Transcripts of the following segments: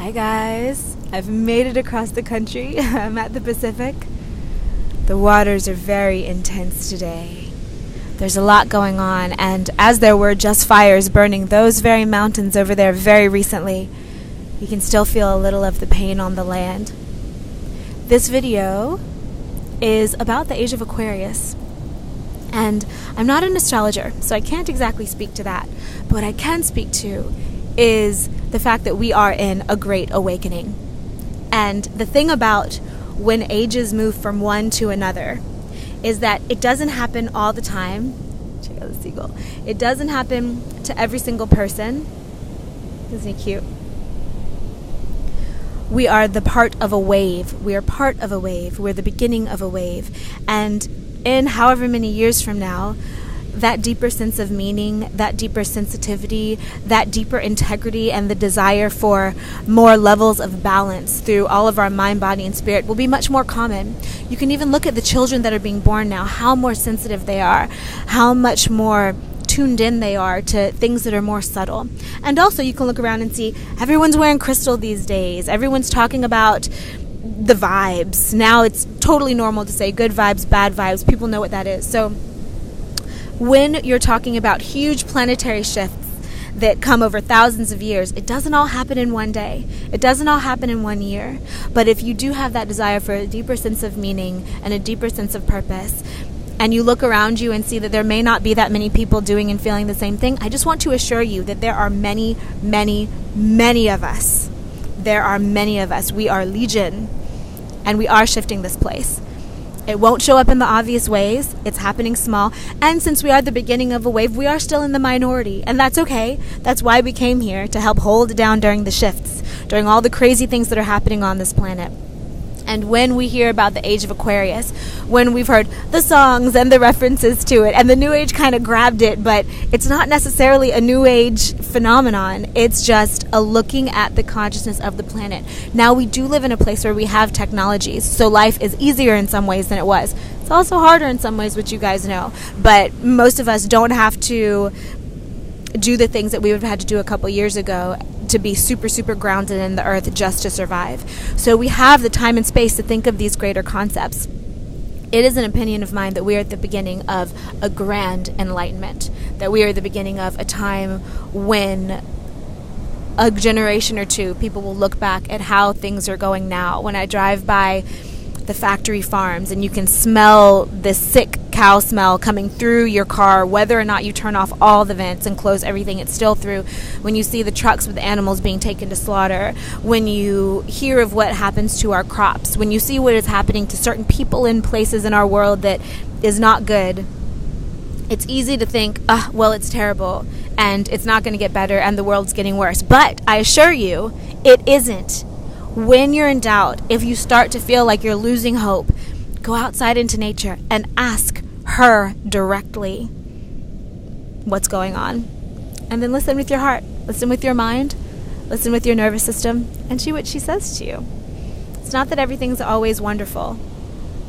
Hi guys, I've made it across the country. I'm at the Pacific. The waters are very intense today. There's a lot going on, and as there were just fires burning those very mountains over there very recently, you can still feel a little of the pain on the land. This video is about the age of Aquarius, and I'm not an astrologer, so I can't exactly speak to that, but what I can speak to is the fact that we are in a great awakening. And the thing about when ages move from one to another is that it doesn't happen all the time. Check out the seagull. It doesn't happen to every single person. Isn't he cute? We are the part of a wave. We are part of a wave. We're the beginning of a wave. And in however many years from now, that deeper sense of meaning, that deeper sensitivity, that deeper integrity, and the desire for more levels of balance through all of our mind, body, and spirit will be much more common. You can even look at the children that are being born now, how more sensitive they are, how much more tuned in they are to things that are more subtle. And also you can look around and see everyone's wearing crystal these days. Everyone's talking about the vibes. Now it's totally normal to say good vibes, bad vibes. People know what that is. So when you're talking about huge planetary shifts that come over thousands of years, it doesn't all happen in one day. It doesn't all happen in 1 year. But if you do have that desire for a deeper sense of meaning and a deeper sense of purpose, and you look around you and see that there may not be that many people doing and feeling the same thing, I just want to assure you that there are many, many, many of us. There are many of us. We are legion, and we are shifting this place. It won't show up in the obvious ways. It's happening small. And since we are the beginning of a wave, we are still in the minority. And that's okay. That's why we came here, to help hold it down during the shifts, during all the crazy things that are happening on this planet. And when we hear about the age of Aquarius, when we've heard the songs and the references to it, and the New Age kind of grabbed it, but it's not necessarily a New Age phenomenon. It's just a looking at the consciousness of the planet. Now, we do live in a place where we have technologies, so life is easier in some ways than it was. It's also harder in some ways, which you guys know. But most of us don't have to do the things that we would have had to do a couple years ago to be super, super grounded in the earth just to survive. So we have the time and space to think of these greater concepts. It is an opinion of mine that we are at the beginning of a grand enlightenment, that we are at the beginning of a time when a generation or two, people will look back at how things are going now. When I drive by the factory farms and you can smell the sick cow smell coming through your car, whether or not you turn off all the vents and close everything, it's still through. When you see the trucks with the animals being taken to slaughter, when you hear of what happens to our crops, when you see what is happening to certain people in places in our world that is not good, it's easy to think, well, it's terrible and it's not going to get better and the world's getting worse. But I assure you, it isn't. When you're in doubt, if you start to feel like you're losing hope, go outside into nature and ask her directly what's going on. And then listen with your heart, listen with your mind, listen with your nervous system, and see what she says to you. It's not that everything's always wonderful,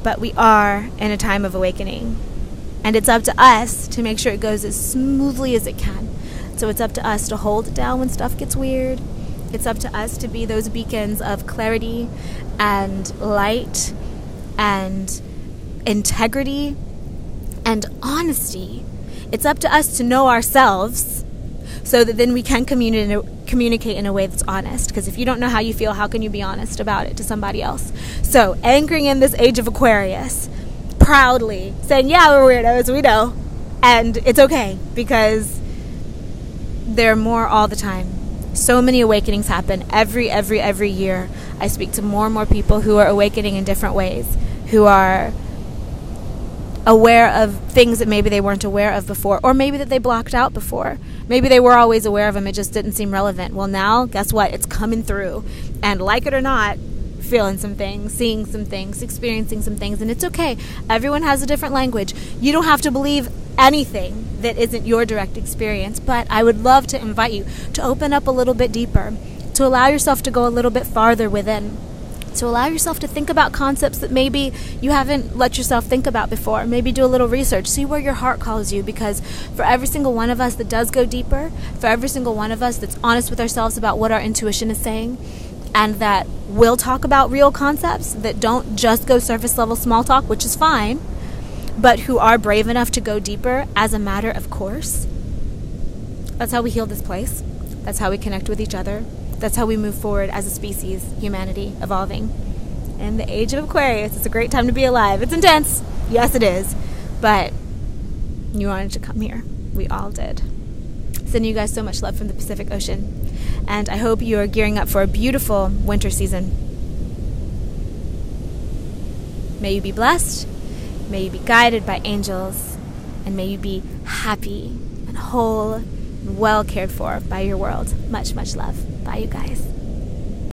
but we are in a time of awakening. And it's up to us to make sure it goes as smoothly as it can. So it's up to us to hold it down when stuff gets weird. It's up to us to be those beacons of clarity and light and integrity and honesty. It's up to us to know ourselves so that then we can communicate in a way that's honest. Because if you don't know how you feel, how can you be honest about it to somebody else? So anchoring in this age of Aquarius, proudly saying, yeah, we're weirdos, we know. And it's okay because there are more all the time. So many awakenings happen every year. I speak to more and more people who are awakening in different ways, who are aware of things that maybe they weren't aware of before, or maybe that they blocked out before. Maybe they were always aware of them, it just didn't seem relevant. Well, now, guess what? It's coming through. And like it or not, feeling some things, seeing some things, experiencing some things, and it's okay. Everyone has a different language. You don't have to believe anything that isn't your direct experience, but I would love to invite you to open up a little bit deeper, to allow yourself to go a little bit farther within, to allow yourself to think about concepts that maybe you haven't let yourself think about before. Maybe do a little research, see where your heart calls you, because for every single one of us that does go deeper, for every single one of us that's honest with ourselves about what our intuition is saying, and that will talk about real concepts, that don't just go surface level small talk, which is fine, but who are brave enough to go deeper as a matter of course. That's how we heal this place. That's how we connect with each other. That's how we move forward as a species, humanity, evolving. In the age of Aquarius, it's a great time to be alive. It's intense. Yes, it is. But you wanted to come here. We all did. Sending you guys so much love from the Pacific Ocean. And I hope you are gearing up for a beautiful winter season. May you be blessed. May you be guided by angels. And may you be happy and whole and well cared for by your world. Much, much love. Bye, you guys.